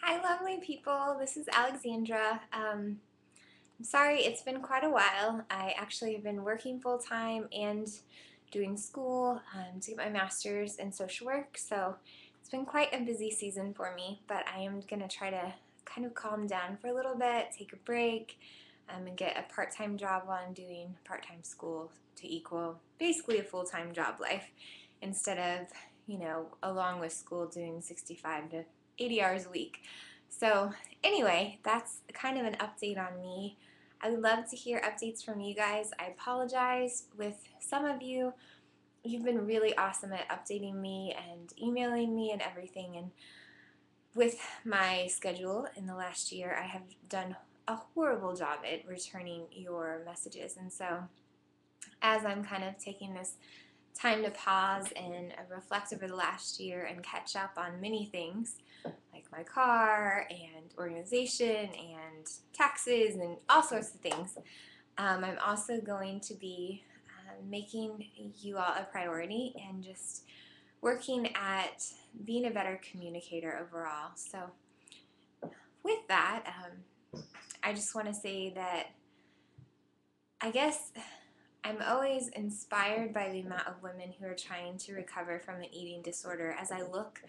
Hi, lovely people. This is Alexandra. I'm sorry it's been quite a while. I actually have been working full time and doing school to get my master's in social work, so it's been quite a busy season for me, but I am going to try to kind of calm down for a little bit, take a break, and get a part-time job while I'm doing part-time school to equal basically a full-time job life instead of, along with school doing 65 to 80 hours a week. So anyway, that's kind of an update on me. I would love to hear updates from you guys. I apologize with some of you. You've been really awesome at updating me and emailing me and everything. And with my schedule in the last year, I have done a horrible job at returning your messages. And so as I'm kind of taking this time to pause and reflect over the last year and catch up on many things like my car and organization and taxes and all sorts of things. I'm also going to be making you all a priority and just working at being a better communicator overall. So with that, I just want to say that I guess I'm always inspired by the amount of women who are trying to recover from an eating disorder as I look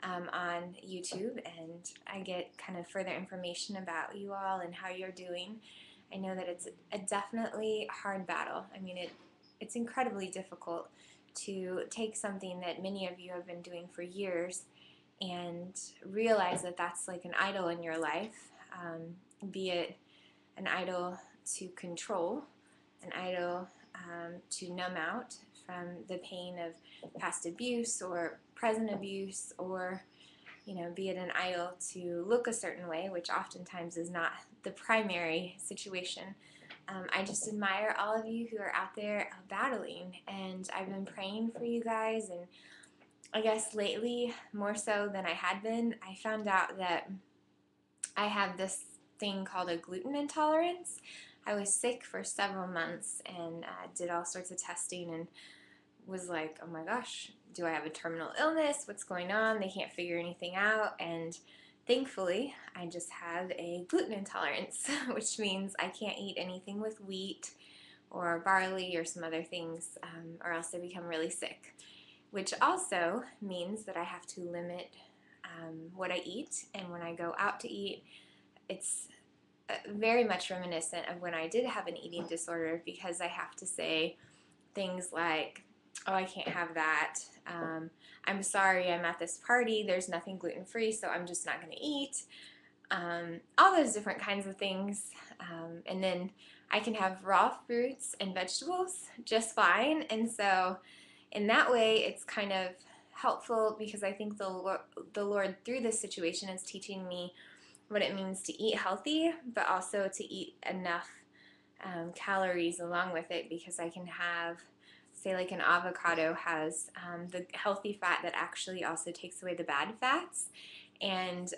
on YouTube and I get kind of further information about you all and how you're doing. I know that it's a definitely hard battle. I mean, it's incredibly difficult to take something that many of you have been doing for years and realize that that's like an idol in your life, be it an idol to control, an idol to numb out from the pain of past abuse or present abuse, or be it an idol to look a certain way, which oftentimes is not the primary situation. I just admire all of you who are out there battling, and I've been praying for you guys, and I guess lately, more so than I had been, I found out that I have this thing called a gluten intolerance. I was sick for several months and did all sorts of testing and was like, oh my gosh, do I have a terminal illness? What's going on? They can't figure anything out. And thankfully, I just have a gluten intolerance, which means I can't eat anything with wheat or barley or some other things, or else I become really sick. Which also means that I have to limit what I eat, and when I go out to eat, it's very much reminiscent of when I did have an eating disorder, because I have to say things like, oh, I can't have that. I'm sorry, I'm at this party. There's nothing gluten-free, so I'm just not going to eat. All those different kinds of things. And then I can have raw fruits and vegetables just fine. And so in that way, it's kind of helpful, because I think the Lord through this situation is teaching me what it means to eat healthy, but also to eat enough calories along with it, because I can have, say, like an avocado has the healthy fat that actually also takes away the bad fats, and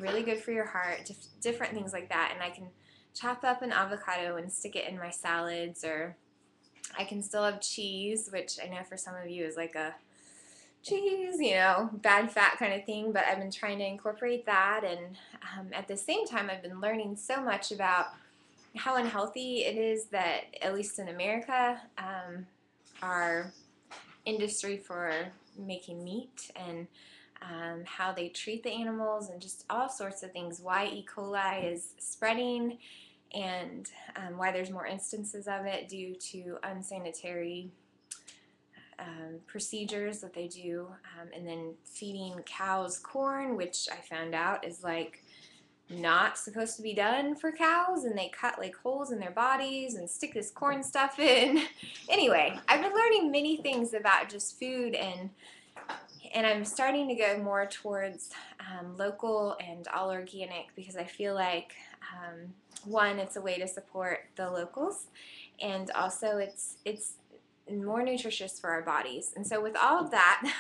really good for your heart, different things like that. And I can chop up an avocado and stick it in my salads, or I can still have cheese, which I know for some of you is like a cheese, bad fat kind of thing, but I've been trying to incorporate that, and at the same time I've been learning so much about how unhealthy it is that, at least in America, our industry for making meat and how they treat the animals and just all sorts of things, why E. coli is spreading, and why there's more instances of it due to unsanitary procedures that they do, and then feeding cows corn, which I found out is like not supposed to be done for cows, and they cut like holes in their bodies and stick this corn stuff in. Anyway, I've been learning many things about just food, and I'm starting to go more towards local and all organic, because I feel like one, it's a way to support the locals, and also it's more nutritious for our bodies. And so with all of that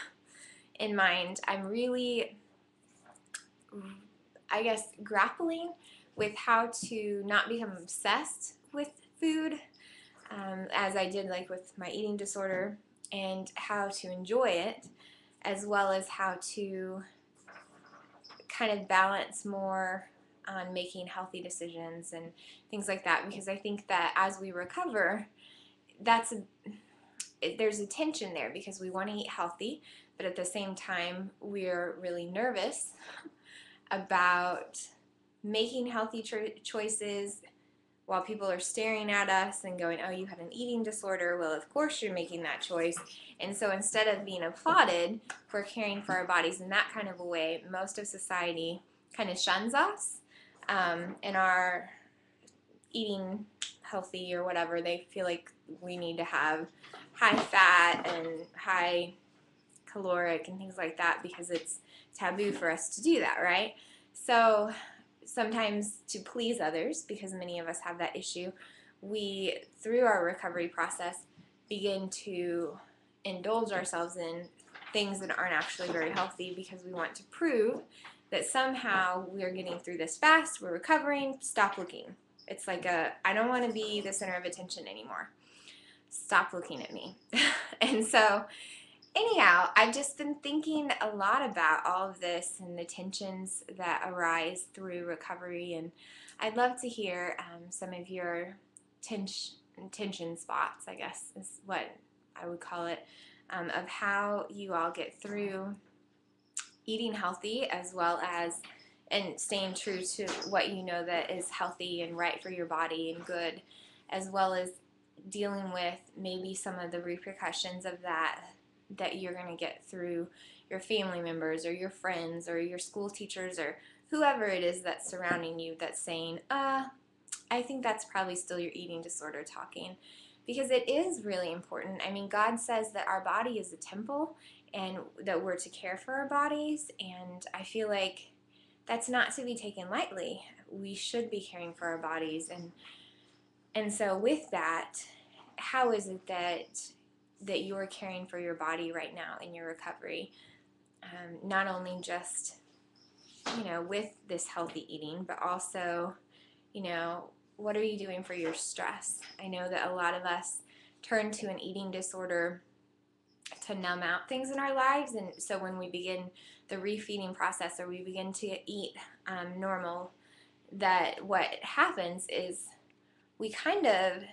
in mind, I'm really, I guess, grappling with how to not become obsessed with food, as I did like with my eating disorder, and how to enjoy it, as well as how to kind of balance more on making healthy decisions and things like that, because I think that as we recover, there's a tension there because we want to eat healthy, but at the same time we're really nervous about making healthy choices while people are staring at us and going, oh, you had an eating disorder. Well, of course you're making that choice. And so instead of being applauded for caring for our bodies in that kind of a way, most of society kind of shuns us and our eating healthy or whatever. They feel like we need to have high fat and high caloric and things like that because it's taboo for us to do that, right? So sometimes to please others, because many of us have that issue, we, through our recovery process, begin to indulge ourselves in things that aren't actually very healthy because we want to prove that somehow we're getting through this fast, we're recovering, stop looking. It's like I don't want to be the center of attention anymore. Stop looking at me. And so anyhow, I've just been thinking a lot about all of this and the tensions that arise through recovery, and I'd love to hear some of your tension spots, I guess is what I would call it, of how you all get through eating healthy as well as and staying true to what you know that is healthy and right for your body and good, as well as dealing with maybe some of the repercussions of that you're going to get through your family members or your friends or your school teachers or whoever it is that's surrounding you that's saying, I think that's probably still your eating disorder talking. Because it is really important. I mean, God says that our body is a temple and that we're to care for our bodies, and I feel like that's not to be taken lightly. We should be caring for our bodies, and so with that, how is it that you're caring for your body right now in your recovery? Not only just, with this healthy eating, but also, what are you doing for your stress? I know that a lot of us turn to an eating disorder to numb out things in our lives, and so when we begin the refeeding process or we begin to eat normal, that what happens is we kind of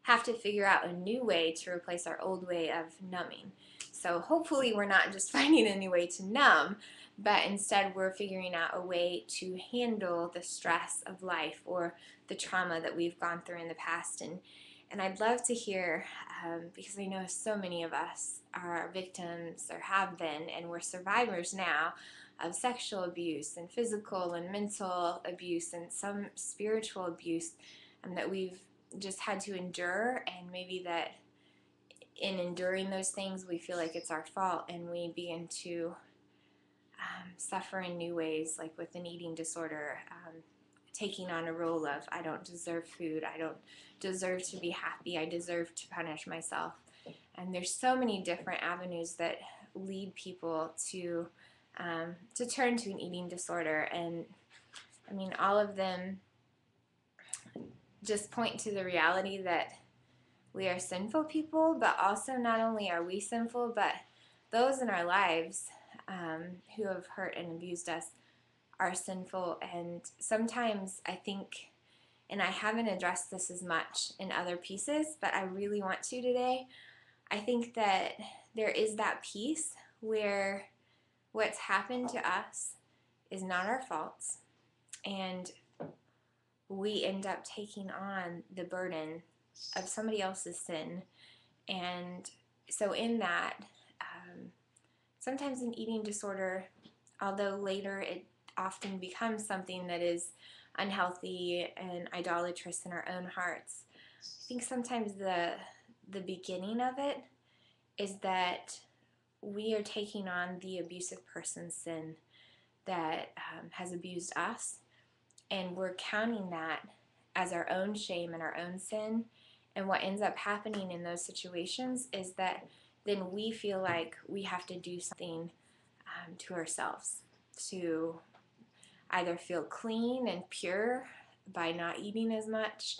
have to figure out a new way to replace our old way of numbing. So hopefully we're not just finding a new way to numb, but instead we're figuring out a way to handle the stress of life or the trauma that we've gone through in the past. And I'd love to hear, because I know so many of us are victims or have been, and we're survivors now of sexual abuse and physical and mental abuse and some spiritual abuse that we've just had to endure, and maybe that in enduring those things we feel like it's our fault and we begin to suffer in new ways, like with an eating disorder, taking on a role of I don't deserve food, I don't deserve to be happy, I deserve to punish myself. And there's so many different avenues that lead people to turn to an eating disorder, and I mean all of them just point to the reality that we are sinful people, but also not only are we sinful, but those in our lives who have hurt and abused us are sinful. And sometimes I think, and I haven't addressed this as much in other pieces, but I really want to today, I think that there is that piece where what's happened to us is not our faults, and we end up taking on the burden of somebody else's sin. And so in that, sometimes an eating disorder, although later it often becomes something that is unhealthy and idolatrous in our own hearts, I think sometimes the beginning of it is that we are taking on the abusive person's sin that has abused us, and we're counting that as our own shame and our own sin. And what ends up happening in those situations is that then we feel like we have to do something to ourselves to either feel clean and pure by not eating as much.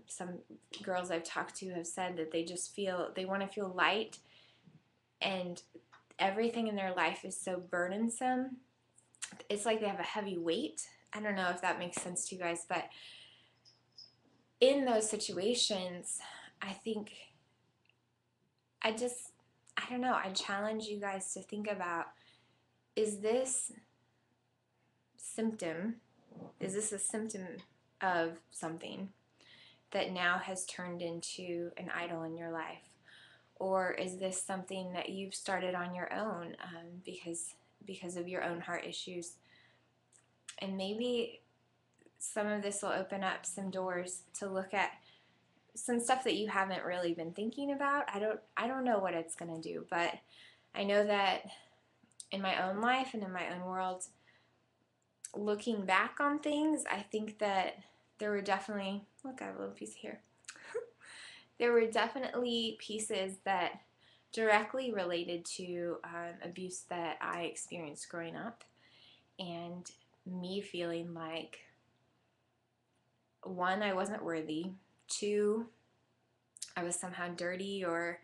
Some girls I've talked to have said that they want to feel light, and everything in their life is so burdensome it's like they have a heavy weight. I don't know if that makes sense to you guys, but in those situations, I think I don't know, I challenge you guys to think about, is this symptom, is this a symptom of something that now has turned into an idol in your life? Or is this something that you've started on your own because of your own heart issues? And maybe some of this will open up some doors to look at some stuff that you haven't really been thinking about. I don't know what it's going to do, but I know that in my own life and in my own world, looking back on things, I think that there were definitely, look, I have a little piece here. There were definitely pieces that directly related to abuse that I experienced growing up, and me feeling like, one, I wasn't worthy, two, I was somehow dirty or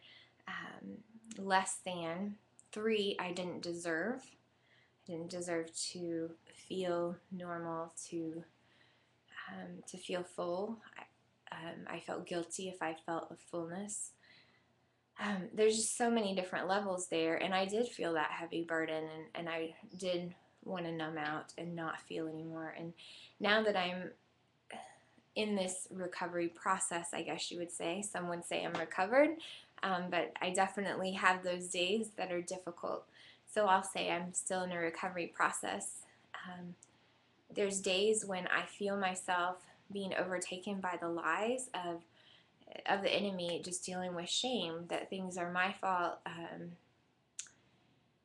less than, three, I didn't deserve to feel normal, to feel full. I felt guilty if I felt a fullness. There's just so many different levels there, and I did feel that heavy burden, and I did want to numb out and not feel anymore. And now that I'm in this recovery process, I guess you would say, some would say I'm recovered, but I definitely have those days that are difficult. So I'll say I'm still in a recovery process. There's days when I feel myself being overtaken by the lies of the enemy, just dealing with shame, that things are my fault,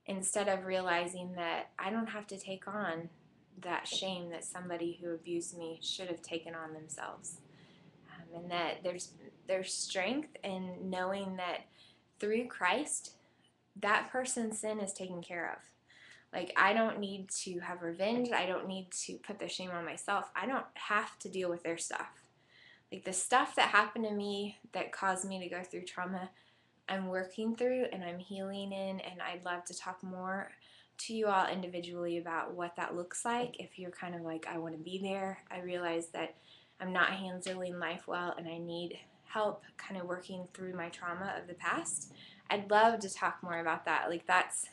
instead of realizing that I don't have to take on that shame that somebody who abused me should have taken on themselves. And that there's strength in knowing that through Christ, that person's sin is taken care of. Like, I don't need to have revenge. I don't need to put the shame on myself. I don't have to deal with their stuff. Like, the stuff that happened to me that caused me to go through trauma, I'm working through and I'm healing in, and I'd love to talk more to you all individually about what that looks like. If you're kind of like, I want to be there, I realize that I'm not handling life well and I need help kind of working through my trauma of the past. I'd love to talk more about that. Like, that's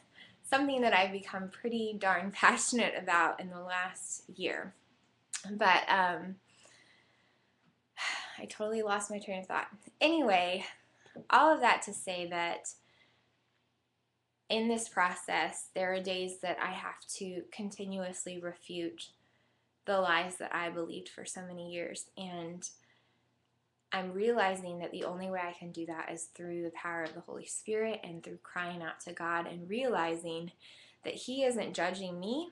something that I've become pretty darn passionate about in the last year. But I totally lost my train of thought. Anyway, all of that to say that in this process, there are days that I have to continuously refute the lies that I believed for so many years. And I'm realizing that the only way I can do that is through the power of the Holy Spirit and through crying out to God and realizing that He isn't judging me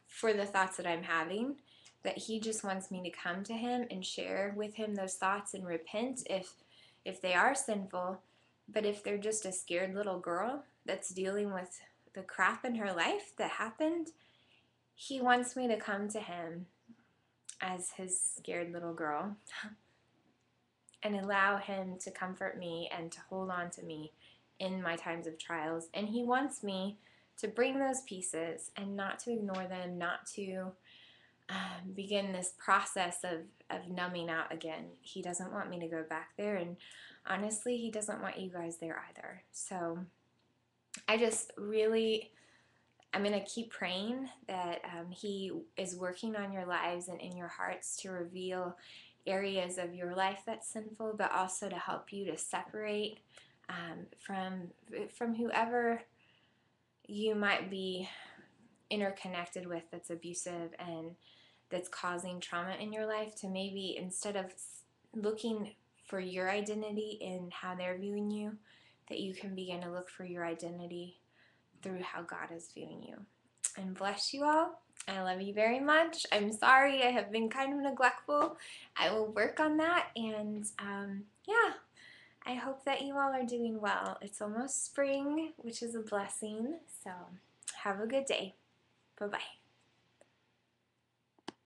for the thoughts that I'm having, that He just wants me to come to Him and share with Him those thoughts and repent if they are sinful. But if they're just a scared little girl that's dealing with the crap in her life that happened, He wants me to come to Him as His scared little girl and allow Him to comfort me and to hold on to me in my times of trials. And He wants me to bring those pieces and not to ignore them, not to begin this process of numbing out again. He doesn't want me to go back there, and honestly, He doesn't want you guys there either. So I just really, I'm going to keep praying that He is working on your lives and in your hearts to reveal areas of your life that's sinful, but also to help you to separate from whoever you might be interconnected with that's abusive and that's causing trauma in your life, to maybe, instead of looking for your identity in how they're viewing you, that you can begin to look for your identity through how God is viewing you. And bless you all. I love you very much. I'm sorry I have been kind of neglectful. I will work on that, and yeah, I hope that you all are doing well. It's almost spring, which is a blessing, so have a good day. Bye-bye.